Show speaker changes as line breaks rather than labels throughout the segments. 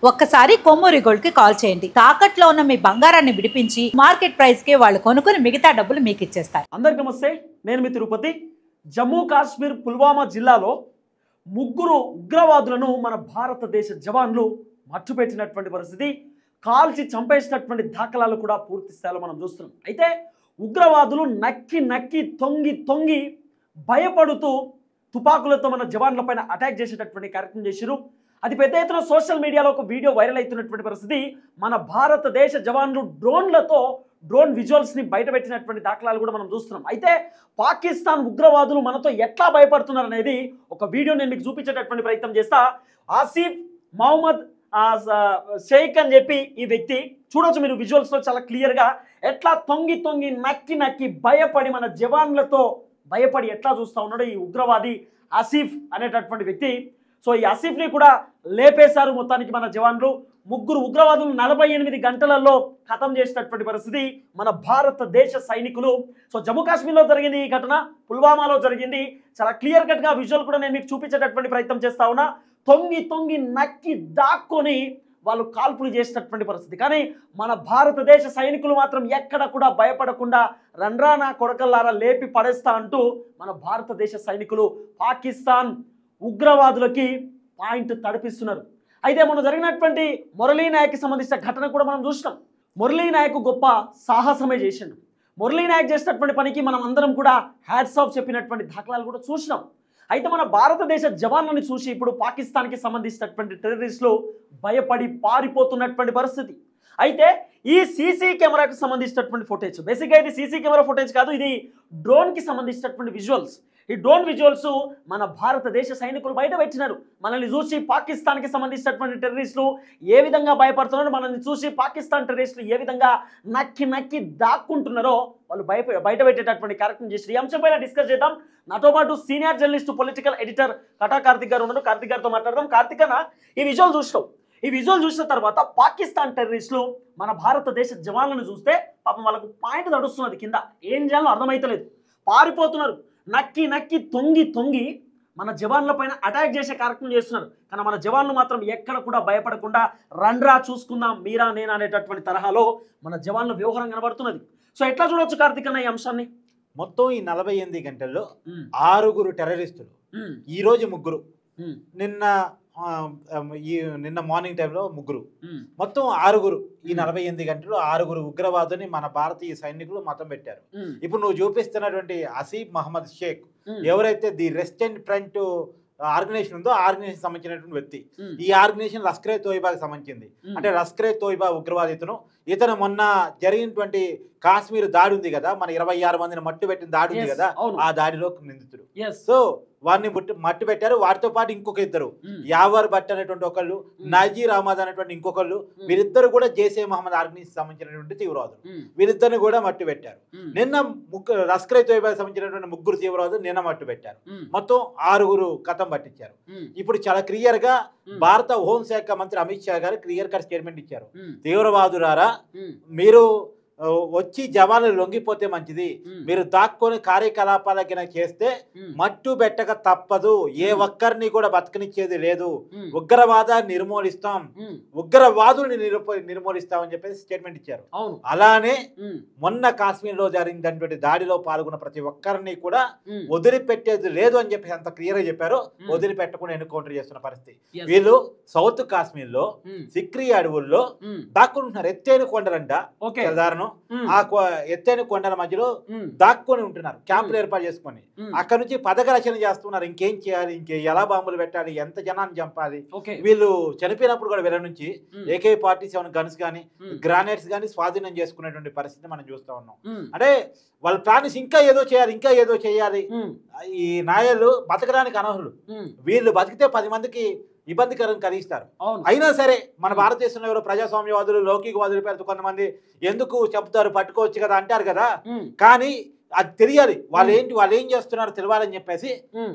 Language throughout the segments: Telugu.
ఒక్కసారి కొమ్మూరి గోల్డ్ కి కాల్ చేయండి. తాకట్లో ఉన్న మీ బంగారాన్ని విడిపించి మార్కెట్ ప్రైస్ కి వాళ్ళు కొనుక్కుని మిగతా డబ్బులు మీకు ఇచ్చేస్తారు.
అందరికీ నమస్తే, నేను మీ తిరుపతి. జమ్మూ కాశ్మీర్ పుల్వామా జిల్లాలో ముగ్గురు ఉగ్రవాదులను మన భారతదేశ జవాన్లు మట్టుపెట్టినటువంటి పరిస్థితి, కాల్చి చంపేసినటువంటి దాఖలాలు కూడా పూర్తి స్థాయిలో మనం చూస్తున్నాం. అయితే ఉగ్రవాదులు నక్కి నక్కి తొంగి భయపడుతూ తుపాకులతో మన జవాన్లపైన అటాక్ చేసేటటువంటి కార్యక్రమం చేశారు. అది పెద్ద ఎత్తున సోషల్ మీడియాలో ఒక వీడియో వైరల్ అవుతున్నటువంటి పరిస్థితి. మన భారతదేశ జవాన్లు డ్రోన్ విజువల్స్ని బయటపెట్టినటువంటి దాఖలాలు కూడా మనం చూస్తున్నాం. అయితే పాకిస్తాన్ ఉగ్రవాదులు మనతో ఎట్లా భయపడుతున్నారు అనేది ఒక వీడియో నేను మీకు చూపించేటటువంటి ప్రయత్నం చేస్తా. ఆసిఫ్ మహమ్మద్ షేక్ అని చెప్పి ఈ వ్యక్తి, చూడొచ్చు మీరు విజువల్స్లో చాలా క్లియర్గా ఎట్లా తొంగి నక్కి భయపడి మన జవాన్లతో భయపడి ఎట్లా చూస్తూ ఉన్నాడు ఈ ఉగ్రవాది ఆసిఫ్ అనేటటువంటి వ్యక్తి. సో ఈ ఆసిఫ్ని కూడా లేపేశారు మొత్తానికి మన జవాన్లు. ముగ్గురు ఉగ్రవాదులు 48 గంటలలో ఖతం చేసినటువంటి పరిస్థితి మన భారతదేశ సైనికులు. సో జమ్మూ కాశ్మీర్లో జరిగింది ఈ ఘటన, పుల్వామాలో జరిగింది. చాలా క్లియర్ కట్గా విజువల్ కూడా నేను మీకు చూపించేటటువంటి ప్రయత్నం చేస్తా ఉన్నా. తొంగి నక్కి దాక్కొని వాళ్ళు కాల్పులు చేసినటువంటి పరిస్థితి. కానీ మన భారతదేశ సైనికులు మాత్రం ఎక్కడ కూడా భయపడకుండా రండ్రానా కొడకల్లారా లేపి పడేస్తా అంటూ మన భారతదేశ సైనికులు పాకిస్తాన్ ఉగ్రవాదులకి పాయింట్ తడిపిస్తున్నారు. అయితే మొన్న జరిగినటువంటి మురళీ నాయక్కి సంబంధించిన ఘటన కూడా మనం చూసినాం. మురళీ నాయక్ గొప్ప సాహసమే చేసిండు. మురళీ నాయక్ చేసినటువంటి పనికి మనం అందరం కూడా హ్యాట్స్ ఆఫ్ చెప్పినటువంటి దాఖలాలు కూడా చూసినాం. అయితే మన భారతదేశ జవాన్లను చూసి ఇప్పుడు పాకిస్తాన్కి సంబంధించినటువంటి టెర్రరిస్టులు భయపడి పారిపోతున్నటువంటి పరిస్థితి. అయితే ఈ సీసీ కెమెరాకి సంబంధించినటువంటి ఫుటేజ్, బేసిక్గా ఇది సీసీ కెమెరా ఫుటేజ్ కాదు, ఇది డ్రోన్కి సంబంధించినటువంటి విజువల్స్. ఈ డ్రోన్ విజువల్స్ మన భారతదేశ సైనికులు బయట పెట్టినారు. మనల్ని చూసి పాకిస్తాన్కి సంబంధించినటువంటి టెర్రరిస్టులు ఏ విధంగా భయపడుతున్నారో, మనల్ని చూసి పాకిస్తాన్ టెర్రరిస్టులు ఏ విధంగా నక్కి దాక్కుంటున్నారో వాళ్ళు బయట పెట్టేటటువంటి కార్యక్రమం చేసి ఈ అంశంపైన డిస్కస్ చేద్దాం. నాతో పాటు senior journalist political editor Kata Karthik గారు ఉన్నారు. కార్తిక్ గారితో మాట్లాడదాం. కార్తిక్ అన్న, ఈ విజువల్ చూసినావు. ఈ విజువల్ చూసిన తర్వాత పాకిస్తాన్ టెర్రరిస్టులు మన భారతదేశ జవాన్లను చూస్తే పాపం వాళ్ళకు పాయింట్ నడుస్తున్నది, కింద ఏం చేయాలో అర్థమైతలేదు, పారిపోతున్నారు. నక్కి తొంగి మన జవాన్ల పైన అటాక్ చేసే కార్యక్రమం చేస్తున్నారు. కానీ మన జవాన్లు మాత్రం ఎక్కడ కూడా భయపడకుండా రండ్రా చూసుకుందాం మీరా నేనా అనేటటువంటి తరహాలో మన జవాన్ల వ్యవహారం కనబడుతున్నది. సో ఎట్లా చూడొచ్చు కార్తిక్ అన్న ఈ అంశాన్ని?
మొత్తం ఈ 48 గంటల్లో 6 టెర్రరిస్టులు, ఈరోజు 3, నిన్న మార్నింగ్ టైంలో 3, మొత్తం 6. ఈ 48 గంటల్లో 6 ఉగ్రవాదుని మన భారతీయ సైనికులు మతం పెట్టారు. ఇప్పుడు నువ్వు చూపిస్తున్నటువంటి ఆసిఫ్ మహమ్మద్ షేక్ ఎవరైతే ది రెసిస్టెంట్ ఫ్రంట్ ఆర్గనైజేషన్ ఉందో ఆర్గనైజేషన్ సంబంధించినటువంటి వ్యక్తి. ఈ ఆర్గనైజేషన్ లష్కరే తోయిబాకి సంబంధించింది. అంటే లష్కరే తోయిబా ఉగ్రవాది ఇతను మొన్న జరిగినటువంటి కాశ్మీర్ దాడి ఉంది కదా, మన 26 మందిని మట్టు పెట్టిన దాడి ఉంది కదా, ఆ దాడిలో నిందితుడు. సో వారిని మట్టు పెట్టారు. వారితో పాటు ఇంకొక 2 యావర్ భట్ అనేటువంటి ఒకళ్ళు, నజీర్ అహ్మద్ అనేటువంటి ఇంకొకళ్ళు, వీరిద్దరు కూడా జైషే మహమ్మద్ ఆర్గనైజేషన్ సంబంధించినటువంటి తీవ్రవాదులు. వీరిద్దరిని కూడా మట్టు పెట్టారు. నిన్న లష్కరే తోయిబాకి సంబంధించినటువంటి 3 తీవ్రవాదులు నిన్న మట్టు పెట్టారు. మొత్తం 6 కథం పట్టించారు. ఇప్పుడు చాలా క్లియర్ గా భారత హోంశాఖ మంత్రి అమిత్ షా గారు క్లియర్ కట్ స్టేట్మెంట్ ఇచ్చారు. తీవ్రవాదులారా, మీరు వచ్చి జవాన్లు లొంగిపోతే మంచిది, మీరు దాక్కొని కార్యకలాపాలకి చేస్తే మట్టు పెట్టక తప్పదు, ఏ ఒక్కరిని కూడా బతకనిచ్చేది లేదు, ఉగ్రవాదాన్ని నిర్మూలిస్తాం, ఉగ్రవాదుల్ని నిర్మూలిస్తామని చెప్పేసి స్టేట్మెంట్ ఇచ్చారు. అలానే మొన్న కాశ్మీర్ లో జరిగినటువంటి దాడిలో పాల్గొన్న ప్రతి ఒక్కరిని కూడా వదిలిపెట్టేది లేదు అని చెప్పేసి అంత క్లియర్ గా చెప్పారు. వదిలిపెట్టకుండా ఎన్కౌంటర్ చేస్తున్న పరిస్థితి. వీళ్ళు సౌత్ కాశ్మీర్ లో సిక్రీ అడవుల్లో దాక్కుంటున్నారు. ఎత్తైన కొండలంట, సాధారణ ఆ ఎత్తైన కొండల మధ్యలో దాక్కొని ఉంటున్నారు, క్యాంపులు ఏర్పాటు చేసుకొని. అక్కడ నుంచి పథక రచన చేస్తున్నారు. ఇంకేం చేయాలి, ఎలా బాంబులు పెట్టాలి, ఎంత జనాన్ని చంపాలి. వీళ్ళు చనిపోయినప్పుడు కూడా వీళ్ళ నుంచి AK-47 గన్స్ కానీ గ్రానైట్స్ కానీ స్వాధీనం చేసుకునేటువంటి పరిస్థితి మనం చూస్తా ఉన్నాం. అంటే వాళ్ళ ప్లాన్స్ ఇంకా ఏదో చేయాలి. ఈ నాయలు బతకడానికి అనర్హులు, వీళ్ళు బతికితే 10 మందికి ఇబ్బందికరం కలిగిస్తారు. అయినా సరే మన భారతదేశంలో ఎవరో ప్రజాస్వామ్యవాదులు, లౌకికవాదుల పేరుతో కొంతమంది ఎందుకు చెప్తారు, పట్టుకోవచ్చు కదా అంటారు కదా, కానీ అది తెలియాలి, వాళ్ళు ఏం చేస్తున్నారో తెలియాలని చెప్పేసి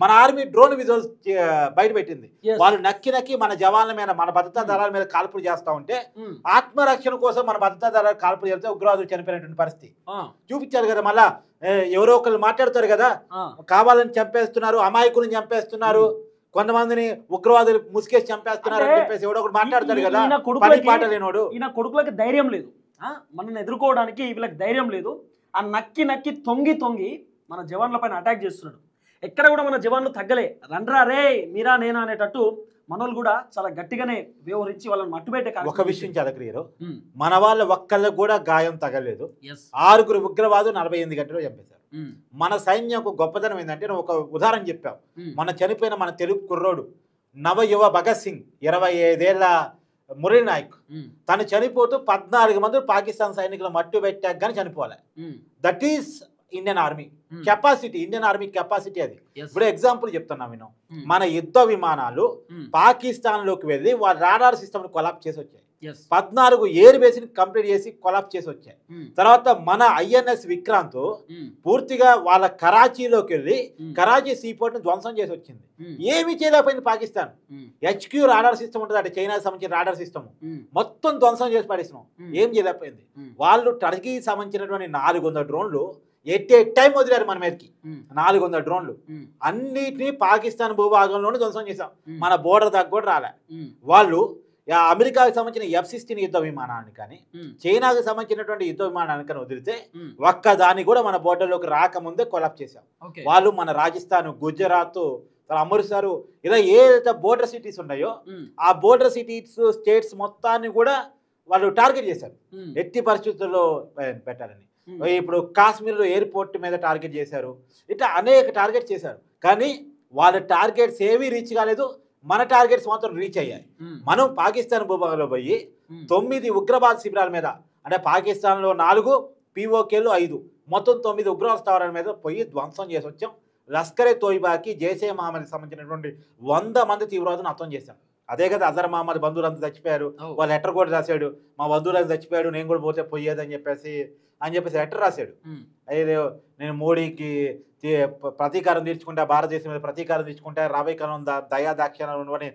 మన ఆర్మీ డ్రోన్ విజువల్స్ బయట పెట్టింది. వాళ్ళు నక్కి మన జవాన్ల మీద, మన భద్రతా దళాల మీద కాల్పులు చేస్తా ఉంటే, ఆత్మరక్షణ కోసం మన భద్రతా దళాలు కాల్పులు చేస్తే ఉగ్రవాదులు చనిపోయినటువంటి పరిస్థితి చూపించారు కదా. మళ్ళా ఎవరో ఒకళ్ళు మాట్లాడతారు కదా, కావాలని చంపేస్తున్నారు, అమాయకులను చంపేస్తున్నారు, కొంతమందిని ఉగ్రవాదులు ముసుకేసి చంపేస్తున్నారు అని చెప్పేసి ఎవడో ఒకటి మాట్లాడతాడు కదా, పని పాట లేనోడు.
ఈయన కొడుకులకి ధైర్యం లేదు, మనల్ని ఎదుర్కోవడానికి వీళ్ళకి ధైర్యం లేదు. ఆ నక్కి నక్కి తొంగి మన జవాన్ల పైన అటాక్ చేస్తున్నాడు. ఎక్కడ కూడా మన జవాన్లు తగ్గలే, రండ్రా రే మీరా నేనా అనేటట్టు మనోళ్ళు కూడా చాలా గట్టిగానే వ్యవహరించి వాళ్ళని మట్టుబెట్టే.
ఒక విషయం చాలా క్లియర్, మన వాళ్ళ ఒక్కళ్ళకు కూడా గాయం తగలేదు. 6 ఉగ్రవాదులు 48 గంటలు చంపేశారు. మన సైన్యం గొప్పతనం ఏంటంటే, ఒక ఉదాహరణ చెప్పావు, మన చనిపోయిన మన తెలుగు కుర్రోడు నవయువ భగత్ సింగ్ 25 ఏళ్ల మురళీ నాయక్ తను చనిపోతూ 14 మంది పాకిస్తాన్ సైనికులు మట్టు పెట్టాక కానీ చనిపోవాలి. That is Indian Army capacity, Indian Army capacity అది. ఇప్పుడు ఎగ్జాంపుల్ చెప్తున్నా విను, మన యుద్ధ విమానాలు పాకిస్తాన్ లోకి వెళ్ళి వాళ్ళ రాడార్ సిస్టమ్ కొలాప్స్ చేసి వచ్చాయి. 14 ఎయిర్ బేస్ ని కంప్లీట్ చేసి కొలాప్స్ చేసి వచ్చాయి. తర్వాత మన INS విక్రాంత్ పూర్తిగా వాళ్ళ కరాచీలోకి వెళ్ళి కరాచీ సీపోర్ట్ ని ధ్వంసం చేసి వచ్చింది. ఏమి చేయలేకపోయింది పాకిస్తాన్. HQ రాడార్ సిస్టమ్ ఉంటుంది, అంటే చైనాకి సంబంధించిన రాడార్ సిస్టమ్ మొత్తం ధ్వంసం చేసి పడేసినాం, ఏం చేయలేకపోయింది. వాళ్ళు టర్కీకి సంబంధించినటువంటి 400 డ్రోన్లు ఎట్ ఏ టైం వదిలేరు మన మీదకి. 400 డ్రోన్లు అన్నిటినీ పాకిస్తాన్ భూభాగంలోనే ధ్వంసం చేశాం, మన బోర్డర్ దాకా కూడా రాలే. వాళ్ళు అమెరికాకి సంబంధించిన F-16 యుద్ధ విమానాన్ని కానీ చైనాకి సంబంధించినటువంటి యుద్ధ విమానాన్ని కానీ వదిలితే ఒక్క దాన్ని కూడా మన బోర్డర్లోకి రాకముందే కొలాప్స్ చేశాం. వాళ్ళు మన రాజస్థాన్, గుజరాత్, అమృత్సర్ ఇలా ఏదైతే బోర్డర్ సిటీస్ ఉన్నాయో ఆ బోర్డర్ సిటీస్ స్టేట్స్ మొత్తాన్ని కూడా వాళ్ళు టార్గెట్ చేశారు, ఎట్టి పరిస్థితుల్లో పెట్టాలని. ఇప్పుడు కాశ్మీర్లో ఎయిర్పోర్ట్ మీద టార్గెట్ చేశారు, ఇట్లా అనేక టార్గెట్ చేశారు. కానీ వాళ్ళ టార్గెట్స్ ఏవి రీచ్ కాలేదు, మన టార్గెట్స్ మాత్రం రీచ్ అయ్యాయి. మనం పాకిస్తాన్ భూభాగంలో పోయి 9 ఉగ్రవాద శిబిరాల మీద, అంటే పాకిస్తాన్లో 4 POKలు 5 మొత్తం 9 ఉగ్రవాద స్థావరాల మీద పోయి ధ్వంసం చేసి వచ్చాం. లష్కరే తోయిబాకి, జైషే మహమ్మద్కి సంబంధించినటువంటి 100 మంది తీవ్రవాదులను హతం చేశాం. అదే కదా అజర్ మహమ్మద్ బంధువులంతా చచ్చిపోయారు, వాళ్ళు లెటర్ కూడా రాశాడు, మా బంధువులంతా చచ్చిపోయాడు, నేను కూడా పోతే పోయేదని చెప్పేసి లెటర్ రాశాడు. అదే నేను మోడీకి ప్రతీకారం తీర్చుకుంటా, భారతదేశం మీద ప్రతీకారం తీర్చుకుంటా, రాబోయే కాలం దయా దాక్షిణ్యం అని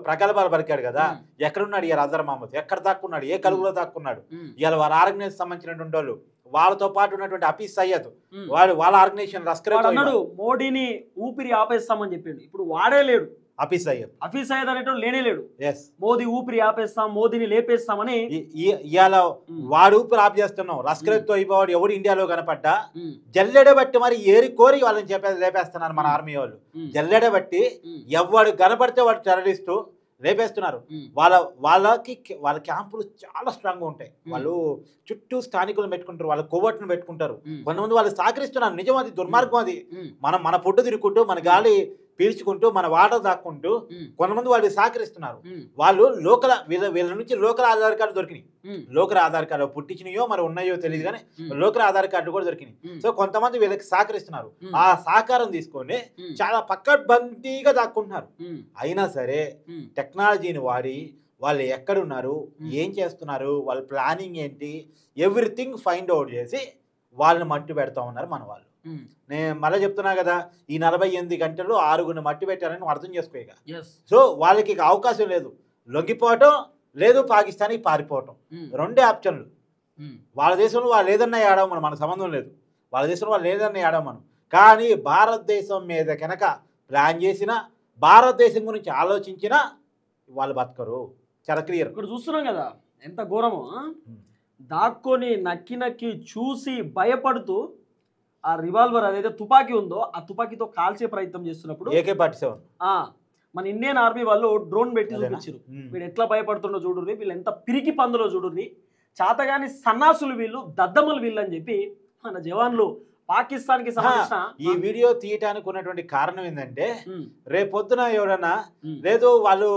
ప్రగల్భాలు పలికాడు కదా. ఎక్కడున్నాడు ఇవాళ అజర్ మహమ్మద్, ఎక్కడ దాక్కున్నాడు, ఏ కలుగులో దాక్కున్నాడు? ఇవాళ వాళ్ళ ఆర్గనైజేషన్ సంబంధించినటువంటి వాళ్ళు, వాళ్ళతో పాటు ఉన్నటువంటి హఫీజ్ సయ్యద్, వాళ్ళ ఆర్గనైజేషన్ లష్కర్
అన్నాడు మోడీని ఊపిరి ఆపేస్తామని చెప్పిండు. ఇప్పుడు వాడే లేడు,
హఫీజ్
సయ్యద్ అనేటువంటి లేనే లేడు. మోదీ ఊపిరి ఆపేస్తాం, మోదీని లేపేస్తామని
ఇవాళ వాడు ఊపిరి ఆపేస్తున్నాం. లష్కర్ తోయిబాడు ఎవడు ఇండియాలో కనపడ్డా జల్లెడబట్టి మరి ఏరి కోరి వాళ్ళని లేపేస్తున్నారు మన ఆర్మీ వాళ్ళు. జల్లెడబట్టి ఎవడు కనపడితే వాడు టెర్రరిస్టు రేపేస్తున్నారు. వాళ్ళ క్యాంపులు చాలా స్ట్రాంగ్ గా ఉంటాయి. వాళ్ళు చుట్టూ స్థానికులను పెట్టుకుంటారు, వాళ్ళ కొవ్వొట్టును పెట్టుకుంటారు. కొంతమంది వాళ్ళు సహకరిస్తున్నారు, నిజం అది దుర్మార్గం. అది మన పొట్టు తిరుగుకుంటూ, మన గాలి పీల్చుకుంటూ, మన వాటర్ దాక్కుంటూ కొంతమంది వాళ్ళు సహకరిస్తున్నారు. వాళ్ళు వీళ్ళ నుంచి లోకల్ ఆధార్ కార్డు దొరికినాయి. లోకల్ ఆధార్ కార్డు పుట్టించినయో మరి ఉన్నాయో తెలియదు కానీ లోకల్ ఆధార్ కార్డు కూడా దొరికినాయి. సో కొంతమంది వీళ్ళకి సహకరిస్తున్నారు. ఆ సహకారం తీసుకొని చాలా పక్కడ్బందీగా దాక్కుంటున్నారు. అయినా సరే టెక్నాలజీని వాడి వాళ్ళు ఎక్కడున్నారు, ఏం చేస్తున్నారు, వాళ్ళ ప్లానింగ్ ఏంటి, ఎవ్రీథింగ్ ఫైండ్ అవుట్ చేసి వాళ్ళని మట్టు పెడతా ఉన్నారు మన వాళ్ళు. నేను మళ్ళీ చెప్తున్నా కదా, ఈ 48 గంటల్లో 6 మట్టి పెట్టారని అర్థం చేసుకోక. సో వాళ్ళకి అవకాశం లేదు, లొంగిపోవటం లేదు, పాకిస్తాన్కి పారిపోవటం, 2 ఆప్షన్లు. వాళ్ళ దేశంలో వాళ్ళు ఏదన్నా ఏడవమను, మన సంబంధం లేదు. వాళ్ళ దేశంలో వాళ్ళు ఏదన్నా ఏడవమను. కానీ భారతదేశం మీద కనుక ప్లాన్ చేసినా, భారతదేశం గురించి ఆలోచించినా వాళ్ళు బతకరు. చాలా క్లియర్.
ఇక్కడ చూస్తున్నాం కదా ఎంత ఘోరమో. దాక్కొని నక్కి నక్కి చూసి భయపడుతూ ఆ రివాల్వర్ అదైతే తుపాకీ ఉందో ఆ తుపాకీతో కాల్చే ప్రయత్నం చేస్తున్నప్పుడు
AK-47
మన ఇండియన్ ఆర్మీ వాళ్ళు డ్రోన్ పెట్టి చూపించారు. వీడు ఎట్లా భయపడుతుండో చూడుర్రి, వీళ్ళు ఎంత పిరికి పందులో చూడుర్రి, చాతగాని సన్నాసులు వీళ్ళు, దద్దమ్మలు వీళ్ళు అని చెప్పి మన జవాన్లు పాకిస్తాన్ కి సంబంధించిన
ఈ వీడియో తీయటానికి ఉన్నటువంటి కారణం ఏంటంటే, రేపొద్దున ఎవడన్నా లేదు వాళ్ళు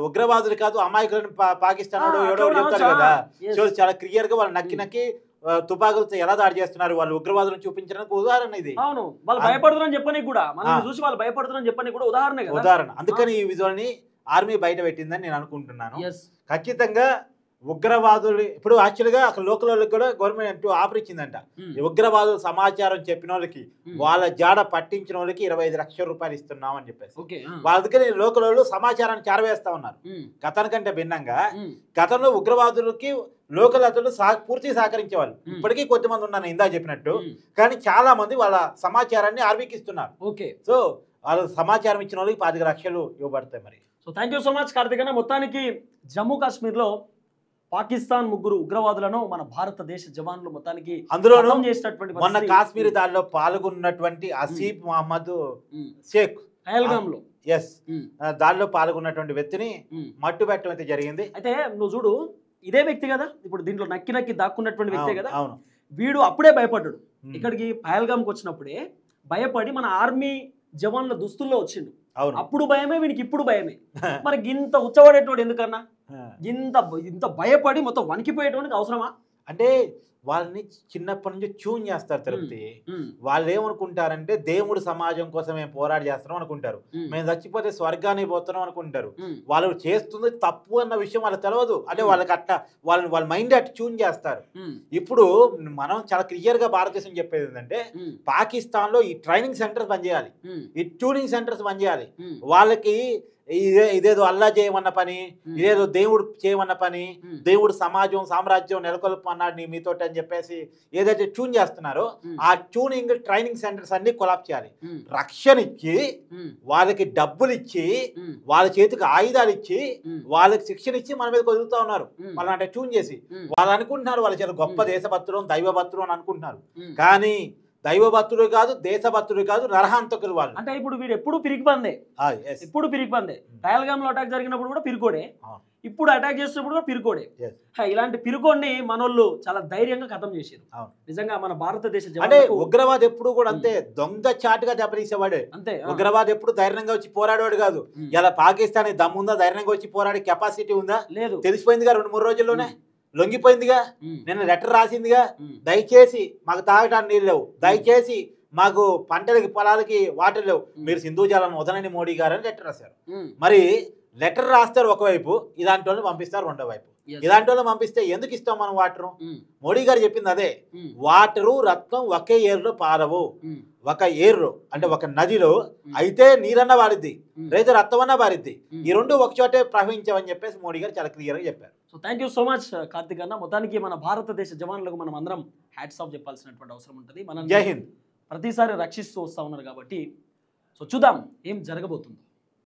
ఉగ్రవాదులు కాదు అమాయకులను పాకిస్తాన్ ఎవడో చెప్తారు కదా. సో చాలా క్లియర్ గా వాళ్ళు నక్కి నక్కి తుపాకులతో ఎలా దాడి చేస్తున్నారు వాళ్ళు ఉగ్రవాదులను చూపించడానికి ఉదాహరణ ఇది.
అవును, వాళ్ళు భయపడుతున్నారని చెప్పని కూడా, మనం చూసి వాళ్ళు భయపడుతున్నారని చెప్పని కూడా ఉదాహరణ.
అందుకని ఈ విజువల్ ని ఆర్మీ బయట పెట్టిందని నేను అనుకుంటున్నాను. ఖచ్చితంగా ఉగ్రవాదులు ఇప్పుడు యాక్చువల్గా అక్కడ లోకల్ వాళ్ళకి కూడా గవర్నమెంట్ ఆఫర్ ఇచ్చిందంట. ఉగ్రవాదులు సమాచారం చెప్పిన వాళ్ళకి, వాళ్ళ జాడ పట్టించిన వాళ్ళకి 25 లక్షల రూపాయలు ఇస్తున్నాం అని చెప్పేసి. వాళ్ళ దగ్గర లోకల్ వాళ్ళు సమాచారాన్ని చేరవేస్తా ఉన్నారు. గతానికంటే భిన్నంగా గతంలో ఉగ్రవాదులకి లోకల్ అతను పూర్తిగా సహకరించేవాళ్ళు. ఇప్పటికీ కొద్దిమంది ఉన్నారు ఇందా చెప్పినట్టు, కానీ చాలా మంది వాళ్ళ సమాచారాన్ని ఆర్మీకి ఇస్తున్నారు. సో వాళ్ళు సమాచారం ఇచ్చిన వాళ్ళకి 25 లక్షలు ఇవ్వబడతాయి. మరి
so thank you so much Karthik అన్న. మొత్తానికి జమ్మూ కాశ్మీర్లో పాకిస్తాన్ ముగ్గురు ఉగ్రవాదులను మన భారతదేశ జవాన్లు మొత్తానికి
అందులోనూ
చేసినటువంటి
మొన్న కాశ్మీర్ దాడిలో పాల్గొన్నటువంటి ఆసిఫ్ మహమ్మద్ షేక్
పహల్గామ్లో
దాడిలో పాల్గొన్నటువంటి వ్యక్తిని మట్టు పెట్టడం అయితే జరిగింది.
అయితే నువ్వు చూడు, ఇదే వ్యక్తి కదా ఇప్పుడు దీంట్లో నక్కి నక్కి దాక్కున్నటువంటి వ్యక్తే కదా.
అవును,
వీడు అప్పుడే భయపడ్డాడు. ఇక్కడికి పహల్గామ్కి వచ్చినప్పుడే భయపడి మన ఆర్మీ జవాన్ల దుస్తుల్లో వచ్చిండు. అప్పుడు భయమే, వీనికి ఇప్పుడు భయమే. మరి ఇంత ఉచ్చబడేటోడు ఎందుకన్నా? ఇంత భయపడి మొత్తం వణికిపోయేటోనికి అవసరమా?
అంటే వాళ్ళని చిన్నప్పటి నుంచి ట్యూన్ చేస్తారు తిరుపతి. వాళ్ళు ఏమనుకుంటారంటే దేవుడు సమాజం కోసం మేము పోరాడి చేస్తున్నాం అనుకుంటారు. మేము చచ్చిపోతే స్వర్గానికి పోతున్నాం అనుకుంటారు. వాళ్ళు చేస్తుంది తప్పు అన్న విషయం వాళ్ళకి తెలియదు. అంటే వాళ్ళకి అట్లా వాళ్ళ మైండ్ అట్లా ట్యూన్ చేస్తారు. ఇప్పుడు మనం చాలా క్లియర్ గా భారతదేశం చెప్పేది ఏంటంటే పాకిస్తాన్ లో ఈ ట్రైనింగ్ సెంటర్స్ పనిచేయాలి, ఈ ట్యూనింగ్ సెంటర్స్ పనిచేయాలి. వాళ్ళకి ఇదేదో అల్లా చేయమన్న పని, ఇదేదో దేవుడు చేయమన్న పని, దేవుడు సమాజం సామ్రాజ్యం నెలకొల్పన్నాడు మీతో అని చెప్పేసి ఏదైతే ట్యూన్ చేస్తున్నారో ఆ ట్యూనింగ్ ట్రైనింగ్ సెంటర్స్ అన్ని కొలాప్ చేయాలి. రక్షణ ఇచ్చి వాళ్ళకి డబ్బులు ఇచ్చి వాళ్ళ చేతికి ఆయుధాలు ఇచ్చి వాళ్ళకి శిక్షణ ఇచ్చి మన మీద వదులుతా ఉన్నారు. వాళ్ళని అంటే ట్యూన్ చేసి వాళ్ళు అనుకుంటున్నారు వాళ్ళ చేత గొప్ప దేశభక్తులు దైవభక్తులు అని అనుకుంటున్నారు. కానీ దైవభక్తుడు కాదు, దేశభక్తుడు కాదు, నరహంతకులు వాళ్ళు.
అంటే ఇప్పుడు వీడు ఎప్పుడు పిరికిపందే, ఎప్పుడు పిరికిపందే. పహల్గామ్లో అటాక్ జరిగినప్పుడు కూడా పిరుకోడే, ఇప్పుడు అటాక్ చేసినప్పుడు కూడా పిరుకోడే. ఇలాంటి పిరుకోడిని మనోళ్ళు చాలా ధైర్యంగా ఖతం చేశారు. నిజంగా మన భారతదేశ
అంటే ఉగ్రవాది ఎప్పుడు కూడా అంతే దొంగ చాటుగా దెబ్బతీసేవాడే.
అంతే,
ఉగ్రవాది ఎప్పుడు ధైర్యంగా వచ్చి పోరాడేవాడు కాదు. ఇలా పాకిస్తాన్ దమ్ముందా, ధైర్యంగా వచ్చి పోరాడే కెపాసిటీ ఉందా? లేదు. తెలిసిపోయిందిగా 2-3 రోజుల్లోనే, లొంగిపోయిందిగా. నిన్న లెటర్ రాసిందిగా, దయచేసి మాకు తాగడానికి నీళ్ళు లేవు, దయచేసి మాకు పంటలకి పొలాలకి వాటర్ లేవు, మీరు సింధు జలాన్ని వదలని మోడీ గారు అని లెటర్ రాశారు. మరి లెటర్ రాస్తారు ఒకవైపు, ఇలాంటి వాళ్ళని పంపిస్తారు రెండో వైపు. ఇలాంటి వాళ్ళని పంపిస్తే ఎందుకు ఇస్తాం మనం వాటరు? మోడీ గారు చెప్పింది అదే, వాటరు రత్నం ఒకే ఏరులో పారవు. ఒక ఏరు అంటే ఒక నదిలో అయితే నీరన్నా వారిద్ది, రైతు రక్తమన్నా వారిద్ది, ఈ రెండు ఒకచోటే ప్రవహించవని చెప్పేసి మోడీ గారు చాలా క్లియర్ గా చెప్పారు.
So thank you so much Karthik అన్న. మొత్తానికి మన భారతదేశ జవాన్లకు మనం అందరం హ్యాట్స్ ఆఫ్ చెప్పాల్సినటువంటి అవసరం ఉంటుంది. మనం
జై హింద్
ప్రతిసారి రక్షిస్తూ వస్తా ఉన్నారు కాబట్టి సో చూద్దాం ఏం జరగబోతుంది.